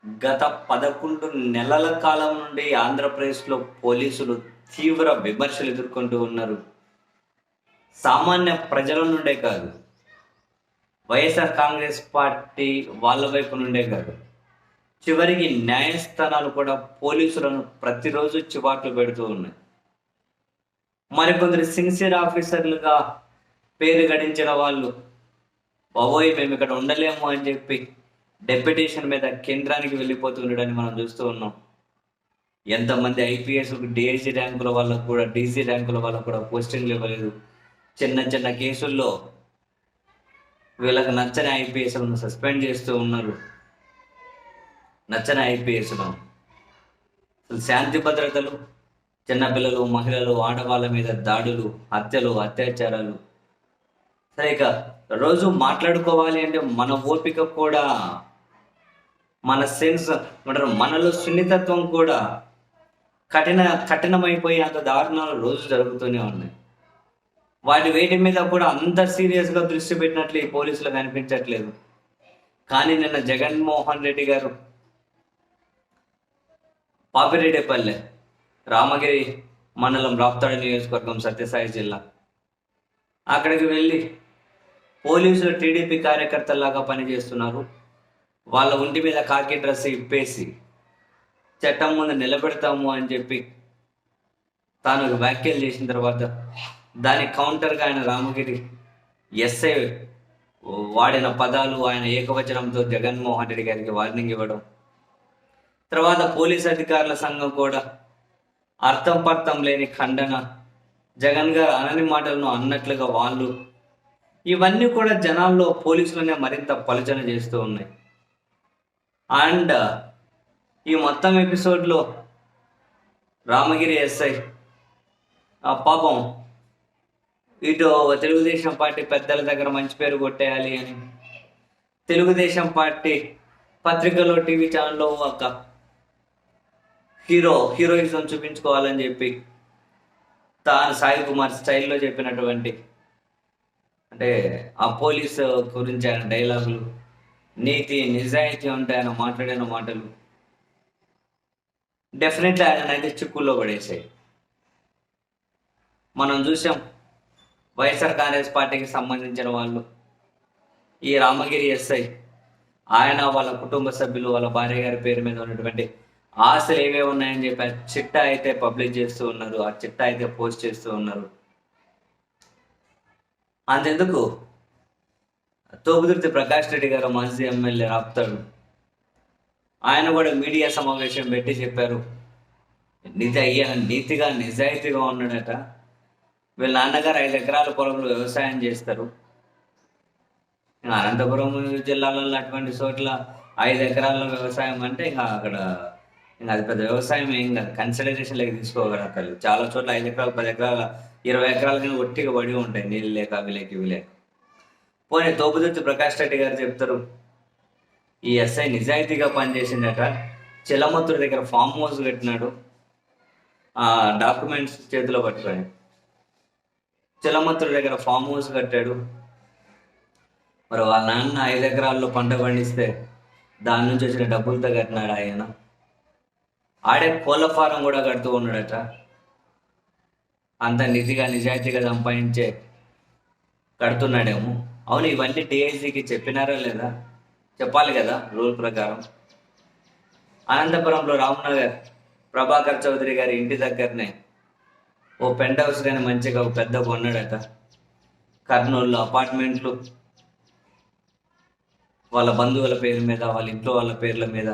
గత 11 నెలల కాలం నుండి ఆంధ్రప్రదేశ్‌లో పోలీసులు తీవ్ర విమర్శలు ఎదుర్కొంటూ ఉన్నారు. సామాన్య ప్రజల నుండే కాదు, వైఎస్ఆర్ కాంగ్రెస్ పార్టీ వాళ్ళ వైపు నుండే కాదు, చివరికి న్యాయస్థానాలు కూడా పోలీసులను ప్రతిరోజు చివాట్లు పెడుతూ ఉన్నాయి. మరికొందరు సిన్సియర్ ఆఫీసర్లుగా పేరు గడించిన వాళ్ళు, బాబోయ్! మేమిక్కడ ఉండలేము అని చెప్పి డెప్యుటేషన్ మీద కేంద్రానికి వెళ్ళిపోతుండడాన్ని మనం చూస్తూ ఉన్నాం. ఎంతమంది ఐపీఎస్‌లకు డీఐజీ ర్యాంకుల వాళ్ళకు కూడా, డీసీ ర్యాంకుల వాళ్ళకు కూడా పోస్టింగ్‌లు ఇవ్వలేదు. చిన్న చిన్న కేసుల్లో వీళ్ళకి నచ్చని ఐపీఎస్‌లను సస్పెండ్ చేస్తూ ఉన్నారు. నచ్చని ఐపీఎస్‌లను. అసలు శాంతి భద్రతలు, చిన్నపిల్లలు, మహిళలు, ఆడవాళ్ళ మీద దాడులు, హత్యలు, అత్యాచారాలు. సరే, ఇక రోజు మాట్లాడుకోవాలి అంటే మన ఓపిక కూడా, మన సెన్స్ ఏమంటారు, మనలో సున్నితత్వం కూడా కఠినమైపోయి అంత దారుణాలు రోజు జరుగుతూనే ఉన్నాయి. వేటి మీద కూడా అంత సీరియస్‌గా దృష్టి పెట్టినట్లు ఈ పోలీసులకు కనిపించట్లేదు. కానీ నిన్న జగన్మోహన్ రెడ్డి గారు పాపిరెడ్డిపల్లె, రామగిరి మండలం, రాప్తాడు నియోజకవర్గం, సత్యసాయి జిల్లా, అక్కడికి వెళ్ళి పోలీసులు టీడీపీ కార్యకర్తల్లాగా పనిచేస్తున్నారు, వాళ్ళ ఒంటి మీద కాకి డ్రెస్ ఇప్పేసి చట్టం ముందు నిలబెడతాము అని చెప్పి తాను వ్యాఖ్యలు చేసిన తర్వాత దానికి కౌంటర్గా ఆయన రామగిరి ఎస్ఐ వాడిన పదాలు, ఆయన ఏకవచనంతో జగన్మోహన్ రెడ్డి గారికి వార్నింగ్ ఇవ్వడం, తర్వాత పోలీస్ అధికారుల సంఘం కూడా అర్థం పర్థం లేని ఖండన, జగన్ గారు అనని మాటలను అన్నట్లుగా వాళ్ళు, ఇవన్నీ కూడా జనాల్లో పోలీసులనే మరింత పలుచన చేస్తూ ఉన్నాయి. అండ్ ఈ మొత్తం ఎపిసోడ్లో రామగిరి ఎస్ఐ పాపం ఇటు తెలుగుదేశం పార్టీ పెద్దల దగ్గర మంచి పేరు కొట్టేయాలి అని, తెలుగుదేశం పార్టీ పత్రికలో, టీవీ ఛానల్లో ఒక హీరోయిజం చూపించుకోవాలని చెప్పి తాను సాయి కుమార్ స్టైల్లో చెప్పినటువంటి, అంటే ఆ పోలీసు గురించి ఆయన డైలాగులు, నీతి నిజాయితీ ఉంటాయి ఆయన మాట్లాడిన మాటలు, డెఫినెట్లీ ఆయన అయితే చిక్కుల్లో పడేసాయి. మనం చూసాం వైఎస్ఆర్ కాంగ్రెస్ పార్టీకి సంబంధించిన వాళ్ళు, ఈ రామగిరి ఎస్ఐ, ఆయన వాళ్ళ కుటుంబ సభ్యులు, వాళ్ళ భార్య గారి పేరు మీద ఉన్నటువంటి ఆస్తులు ఏవే ఉన్నాయని చెప్పి ఆ చిట్టా అయితే పబ్లిష్ చేస్తూ ఉన్నారు, ఆ చిట్టా అయితే పోస్ట్ చేస్తూ ఉన్నారు. అంతెందుకు, తోపుదుర్తి ప్రకాష్ రెడ్డి గారు, మాజీ ఎమ్మెల్యే రాప్తాడు, ఆయన కూడా మీడియా సమావేశం పెట్టి చెప్పారు, నీతిగా నిజాయితీగా ఉన్నాడట. వీళ్ళ నాన్నగారు 5 ఎకరాల పొలంలో వ్యవసాయం చేస్తారు. అనంతపురం జిల్లాలో అటువంటి చోట్ల 5 ఎకరాల వ్యవసాయం అంటే ఇంకా అక్కడ ఇంకా అది పెద్ద వ్యవసాయం ఏం కాదు, కన్సిడరేషన్లోకి తీసుకోగలరు. చాలా చోట్ల 5 ఎకరాలు, 10 ఎకరాల, 20 ఎకరాల కింద ఒట్టిగా పడి ఉంటాయి, నీళ్ళు లేక, అవి లేక, ఇవి లేక. పోనీ తోపుదుర్తి ప్రకాష్ రెడ్డి గారు చెప్తారు, ఈ ఎస్ఐ నిజాయితీగా పనిచేసిందట, చిలమత్తూరు దగ్గర ఫామ్ హౌస్ కట్టినాడు, ఆ డాక్యుమెంట్స్ చేతిలో పట్టుకొని చిలమత్తూరు దగ్గర ఫామ్ హౌస్ కట్టాడు. మరి వాళ్ళ నాన్న 5 ఎకరాల్లో పంట పండిస్తే దాని నుంచి వచ్చిన డబ్బులతో కట్టినాడు ఆయన. ఆడే కోళ్ళ ఫారం కూడా కడుతూ ఉన్నాడట. అంత నిజాయితీగా సంపాదించే కడుతున్నాడేమో. అవును, ఇవన్నీ డిఐజీకి చెప్పినారా లేదా? చెప్పాలి కదా రూల్ ప్రకారం. అనంతపురంలో రామ్నగర్ ప్రభాకర్ చౌదరి గారి ఇంటి దగ్గరనే ఓ పెంట్ హౌస్ కానీ మంచిగా ఒక పెద్ద కొన్నాడట. కర్నూలులో అపార్ట్మెంట్లు వాళ్ళ బంధువుల పేరు మీద, వాళ్ళ ఇంట్లో వాళ్ళ పేర్ల మీద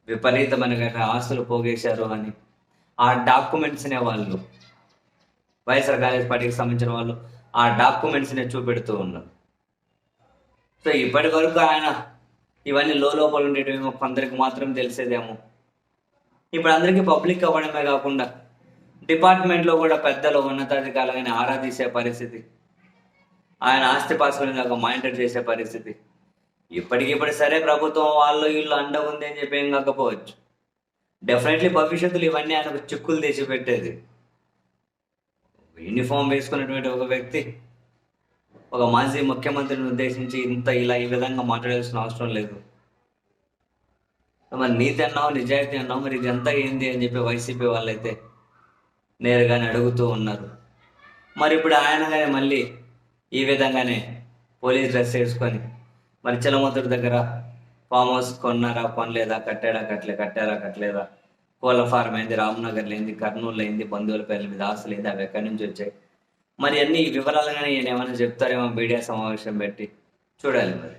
విపరీతమైన ఆస్తులు పోగేశారు అని ఆ డాక్యుమెంట్స్నే వాళ్ళు, వైఎస్ఆర్ కాంగ్రెస్ పార్టీకి సంబంధించిన వాళ్ళు, ఆ డాక్యుమెంట్స్ని చూపెడుతూ ఉన్నారు. సో ఇప్పటి వరకు ఆయన ఇవన్నీ లోపల ఉండేటేమో కొందరికి మాత్రం తెలిసేదేమో. ఇప్పుడు అందరికీ పబ్లిక్ అవ్వడమే కాకుండా డిపార్ట్మెంట్లో కూడా పెద్దలు, ఉన్నతాధికారులని ఆరాధించే పరిస్థితి, ఆయన ఆస్తిపాస్తులను ఒక మానిటర్ చేసే పరిస్థితి. ఇప్పటికిప్పుడు సరే ప్రభుత్వం వాళ్ళు వీళ్ళు అండగుంది అని చెప్పి ఏం కాకపోవచ్చు, డెఫినెట్లీ భవిష్యత్తులో ఇవన్నీ ఆయనకు చిక్కులు తెచ్చి పెట్టేది. యూనిఫామ్ వేసుకున్నటువంటి ఒక వ్యక్తి ఒక మాజీ ముఖ్యమంత్రిని ఉద్దేశించి ఈ విధంగా మాట్లాడాల్సిన అవసరం లేదు. మరి నీతి అన్నావు, నిజాయితీ అన్నావు, మరి ఇదంతా ఏంది అని చెప్పి వైసీపీ వాళ్ళైతే నేరుగానే అడుగుతూ ఉన్నారు. మరి ఇప్పుడు ఆయనగానే మళ్ళీ ఈ విధంగానే పోలీస్ డ్రెస్ వేసుకొని మరి చిలమంతుడి దగ్గర ఫామ్ హౌస్ కొన్నారా కొనలేదా, కట్టారా కట్టలేదా, కోళ్ళ ఫారం అయింది, రామ్నగర్లో అయింది, కర్నూలు అయింది, బంధువుల పేర్ల మీద ఆస్తులు అయింది, అవి ఎక్కడి నుంచి వచ్చాయి, మరి అన్ని వివరాలుగానే ఈయన ఏమైనా చెప్తారేమో మీడియా సమావేశం పెట్టి చూడాలి మరి.